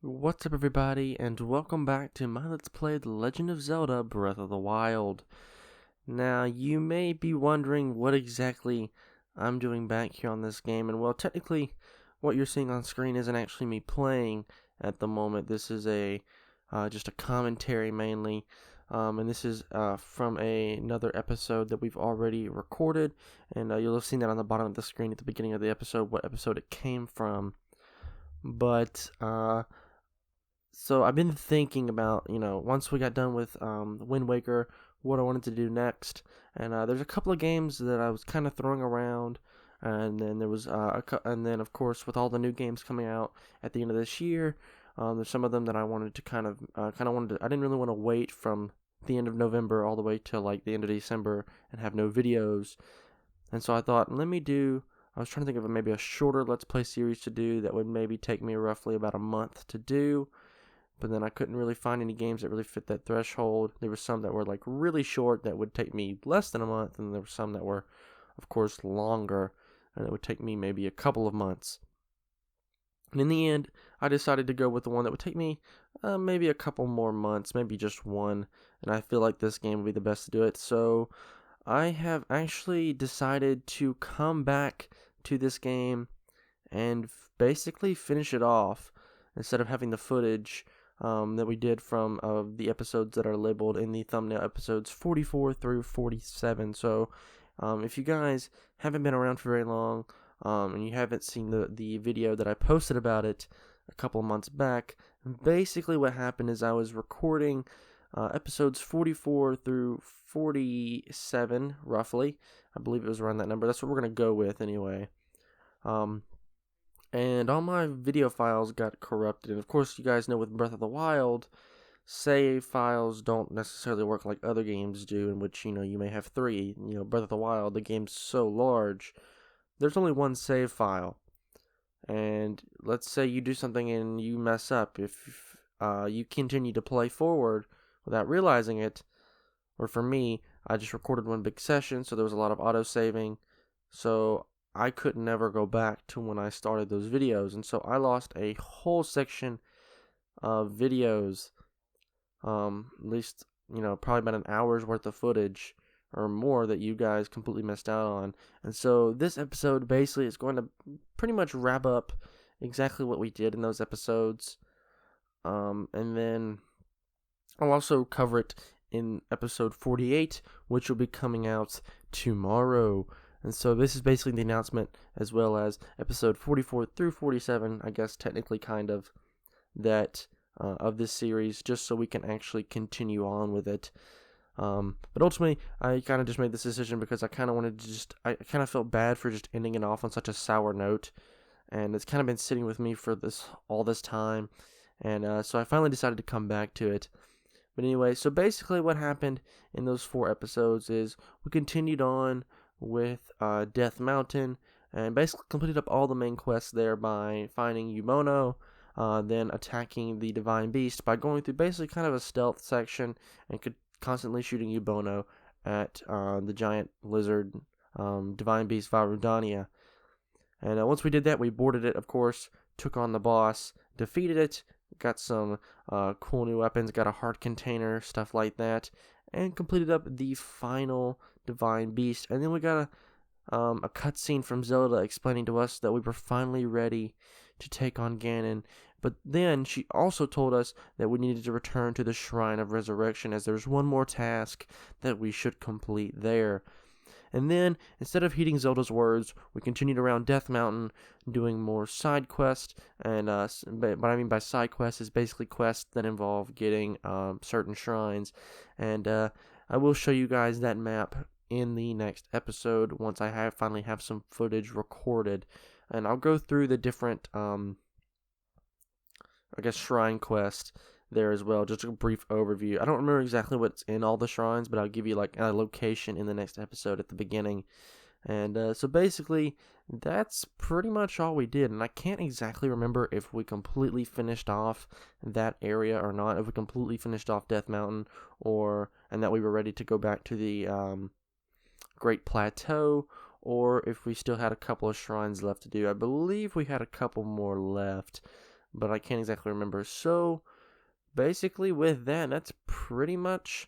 What's up, everybody, and welcome back to my Let's Play The Legend of Zelda Breath of the Wild. Now, you may be wondering what exactly I'm doing back here on this game, and well, technically, what you're seeing on screen isn't actually me playing at the moment. This is just a commentary mainly, and this is from another episode that we've already recorded, and you'll have seen that on the bottom of the screen at the beginning of the episode, what episode it came from. But, so I've been thinking about, once we got done with Wind Waker, what I wanted to do next. And there's a couple of games that I was kind of throwing around. And then there was, and then of course, with all the new games coming out at the end of this year, there's some of them that I wanted to I didn't really want to wait from the end of November all the way till like the end of December and have no videos. And so I thought, I was trying to think of maybe a shorter Let's Play series to do that would maybe take me roughly about a month to do, but then I couldn't really find any games that really fit that threshold. There were some that were like really short that would take me less than a month, and there were some that were, of course, longer, and it would take me maybe a couple of months. And in the end, I decided to go with the one that would take me maybe a couple more months, maybe just one, and I feel like this game would be the best to do it. So I have actually decided to come back to this game and basically finish it off instead of having the footage that we did from the episodes that are labeled in the thumbnail, episodes 44 through 47. So if you guys haven't been around for very long and you haven't seen the video that I posted about it a couple of months back, basically what happened is I was recording episodes 44 through 47, roughly. I believe it was around that number. That's what we're going to go with anyway. And all my video files got corrupted. And of course, you guys know with Breath of the Wild, save files don't necessarily work like other games do, in which, you may have three. Breath of the Wild, the game's so large, there's only one save file. And let's say you do something and you mess up. If you continue to play forward without realizing it, or for me, I just recorded one big session, so there was a lot of auto-saving. So I could never go back to when I started those videos, and so I lost a whole section of videos, at least, probably about an hour's worth of footage or more that you guys completely missed out on. And so this episode basically is going to pretty much wrap up exactly what we did in those episodes, and then I'll also cover it in episode 48, which will be coming out tomorrow. And so this is basically the announcement, as well as episode 44 through 47, I guess technically kind of, that of this series, just so we can actually continue on with it. But ultimately, I kind of just made this decision because I kind of wanted to I kind of felt bad for just ending it off on such a sour note. And it's kind of been sitting with me for all this time. And so I finally decided to come back to it. But anyway, so basically what happened in those 4 episodes is we continued on with Death Mountain, and basically completed up all the main quests there by finding Yumono, then attacking the Divine Beast by going through basically kind of a stealth section and constantly shooting Yumono at the giant lizard Divine Beast Varudania. And once we did that, we boarded it, of course, took on the boss, defeated it, got some cool new weapons, got a heart container, stuff like that, and completed up the final Divine Beast. And then we got a cutscene from Zelda explaining to us that we were finally ready to take on Ganon. But then she also told us that we needed to return to the Shrine of Resurrection, as there's one more task that we should complete there. And then, instead of heeding Zelda's words, we continued around Death Mountain, doing more side quests. And what I mean by side quests is basically quests that involve getting certain shrines. And I will show you guys that map in the next episode once I finally have some footage recorded. And I'll go through the different, shrine quests there as well, just a brief overview. I don't remember exactly what's in all the shrines, but I'll give you like a location in the next episode at the beginning. And so basically, that's pretty much all we did. And I can't exactly remember if we completely finished off that area or not, if we completely finished off Death Mountain, and that we were ready to go back to the Great Plateau, or if we still had a couple of shrines left to do. I believe we had a couple more left. but I can't exactly remember. So basically with that, that's pretty much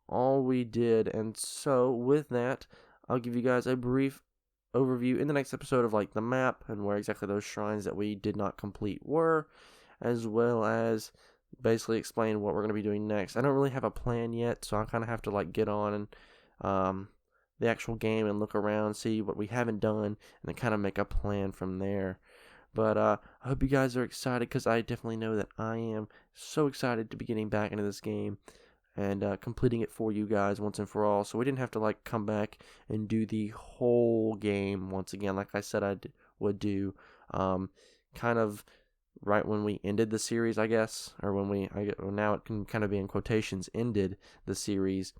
all we did. And so with that, I'll give you guys a brief overview in the next episode of like the map and where exactly those shrines that we did not complete were, as well as basically explain what we're going to be doing next. I don't really have a plan yet, so I kind of have to like get on and the actual game and look around, see what we haven't done, and then kind of make a plan from there. But I hope you guys are excited, because I definitely know that I am so excited to be getting back into this game and completing it for you guys once and for all. So we didn't have to like come back and do the whole game once again, like I said would do. Kind of right when we ended the series, I guess, or now it can kind of be in quotations, ended the series,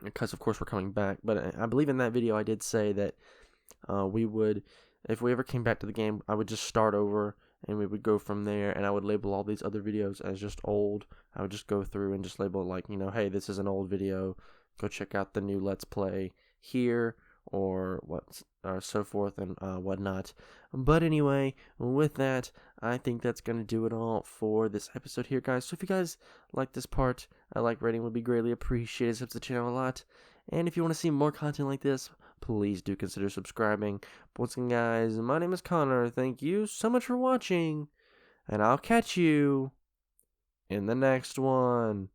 because of course we're coming back. But I believe in that video I did say that we would, if we ever came back to the game, I would just start over and we would go from there, and I would label all these other videos as just old. I would just go through and just label like, hey, this is an old video, go check out the new Let's Play here, or so forth and whatnot. But anyway, with that, I think that's going to do it all for this episode here, guys. So if you guys like this part, a like rating would be greatly appreciated. It helps the channel a lot. And if you want to see more content like this, please do consider subscribing. But once again, guys, my name is Connor. Thank you so much for watching, and I'll catch you in the next one.